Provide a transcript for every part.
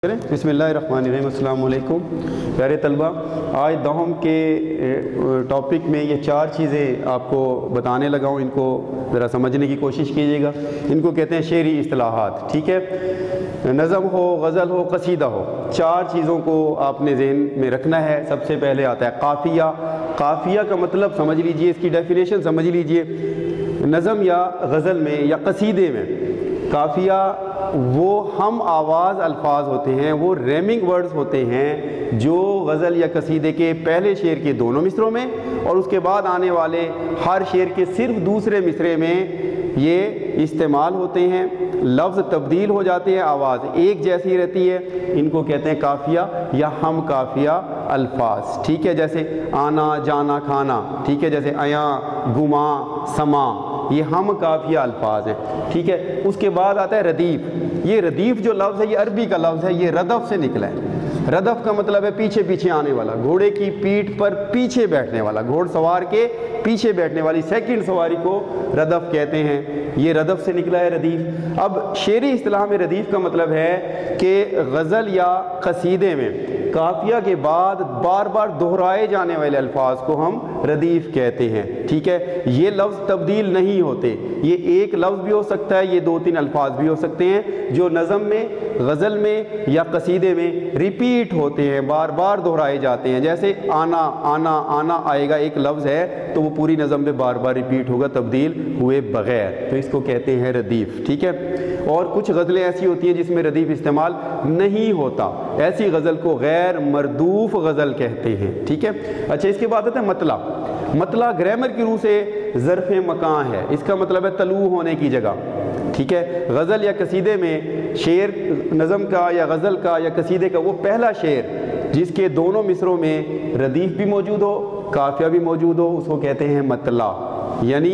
बिस्मिल्लाहिर्रहमानिर्रहीम। अस्सलाम वालेकुम प्यारे तलबा, आज दहम के टॉपिक में ये चार चीज़ें आपको बताने लगा हूँ। इनको ज़रा समझने की कोशिश कीजिएगा। इनको कहते हैं शेरी इस्तिलाहात। ठीक है, नज़म हो, गज़ल हो, कसीदा हो, चार चीज़ों को आपने ज़हन में रखना है। सबसे पहले आता है काफ़िया। काफ़िया का मतलब समझ लीजिए, इसकी डेफिनेशन समझ लीजिए। नज़म या गज़ल में या कसीदे में काफ़िया वो हम आवाज़ अल्फाज होते हैं, वो रेमिंग वर्ड्स होते हैं जो गज़ल या कसीदे के पहले शेर के दोनों मिसरों में और उसके बाद आने वाले हर शेर के सिर्फ दूसरे मिसरे में ये इस्तेमाल होते हैं। लफ्ज़ तब्दील हो जाते हैं, आवाज़ एक जैसी रहती है। इनको कहते हैं काफ़िया या हम काफ़िया अल्फाज। ठीक है, जैसे आना, जाना, खाना। ठीक है, जैसे अया, गुमा, समा, ये हम काफ़िया अल्फाज हैं। ठीक है, उसके बाद आता है रदीफ़। ये रदीफ़ जो लफ्ज़ है ये अरबी का लफ्ज़ है, ये रदफ़ से निकला है। रदफ़ का मतलब है पीछे पीछे आने वाला, घोड़े की पीठ पर पीछे बैठने वाला, घोड़सवार के पीछे बैठने वाली सेकंड सवारी को रदफ़ कहते हैं। ये रदफ़ से निकला है रदीफ़। अब शेरी इस्तिलाह में रदीफ़ का मतलब है कि गज़ल या कसीदे में काफ़िया के बाद बार बार दोहराए जाने वाले अल्फाज को हम रदीफ़ कहते हैं। ठीक है, ये लफ्ज़ तब्दील नहीं होते, ये एक लफ्ज़ भी हो सकता है, ये दो तीन अल्फाज भी हो सकते हैं जो नज़म में, गज़ल में या कसीदे में रिपीट होते हैं, बार बार दोहराए जाते हैं। जैसे आना, आना, आना आएगा, एक लफ्ज़ है तो वो पूरी नज़म में बार बार रिपीट होगा तब्दील हुए बग़ैर, तो इसको कहते हैं रदीफ़। ठीक है, और कुछ गज़लें ऐसी होती हैं जिसमें रदीफ़ इस्तेमाल नहीं होता, ऐसी गज़ल को गैर मरदूफ़ गज़ल कहते हैं। ठीक है, अच्छा, इसके बाद आता है मतला। मतला ग्रामर की रूह से ज़र्फ़ मकान है, इसका मतलब है तलू होने की जगह। ठीक है, गज़ल या कसीदे में शेर नज़म का या गज़ल का या कसीदे का वो पहला शेर जिसके दोनों मिसरों में रदीफ़ भी मौजूद हो, काफ़िया भी मौजूद हो, उसको कहते हैं मतला। यानी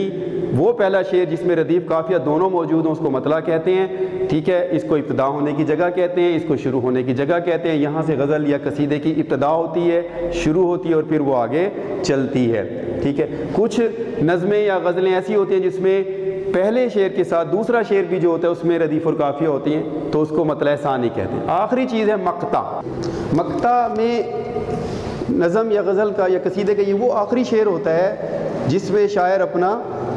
वो पहला शेर जिसमें रदीफ़ काफ़िया दोनों मौजूद हों उसको मतला कहते हैं। ठीक है, इसको इब्तिदा होने की जगह कहते हैं, इसको शुरू होने की जगह कहते हैं। यहाँ से गज़ल या कसीदे की इब्तिदा होती है, शुरू होती है और फिर वो आगे चलती है। ठीक है, कुछ नज़में या गज़लें ऐसी होती हैं जिसमें पहले शेर के साथ दूसरा शेर भी जो होता है उसमें रदीफ़ और काफ़िया होती हैं, तो उसको मतला सानी कहते हैं। आखिरी चीज़ है मक्ता। मक्ता में नज़म या गज़ल का या कसीदे का ये वो आखिरी शेर होता है जिसमें शायर अपना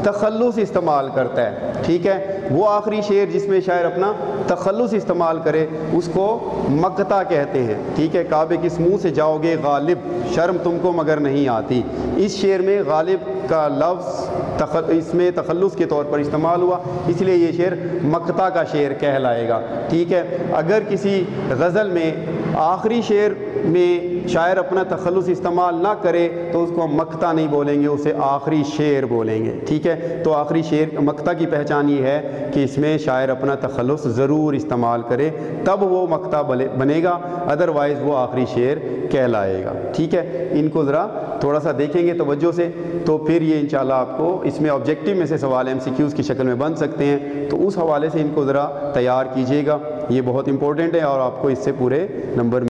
तखल्लुस इस्तेमाल करता है। ठीक है, वो आखिरी शेर जिसमें शायर अपना तखल्लुस इस्तेमाल करे उसको मक्ता कहते हैं। ठीक है, काबे किस मुँह से जाओगे गालिब, शर्म तुमको मगर नहीं आती। इस शेर में गालिब का लफ्ज़ इसमें तखल्लुस के तौर पर इस्तेमाल हुआ, इसलिए ये शेर मक्ता का शेर कहलाएगा। ठीक है, अगर किसी गज़ल में आखिरी शेर में शायर अपना तखल्लुस इस्तेमाल ना करे तो उसको हम मक्ता नहीं बोलेंगे, उसे आखिरी शेर बोलेंगे। ठीक है, तो आखिरी शेर मक्ता की पहचान ये है कि इसमें शायर अपना तखल्लुस ज़रूर इस्तेमाल करे, तब वो मक्ता बनेगा, अदरवाइज़ वो आखिरी शेर कहलाएगा। ठीक है, इनको ज़रा थोड़ा सा देखेंगे तवज्जो से, तो फिर ये इंशाल्लाह आपको इसमें ऑब्जेक्टिव में से सवाल MCQs की शक्ल में बन सकते हैं, तो उस हवाले से इनको ज़रा तैयार कीजिएगा। ये बहुत इंपॉर्टेंट है और आपको इससे पूरे नंबर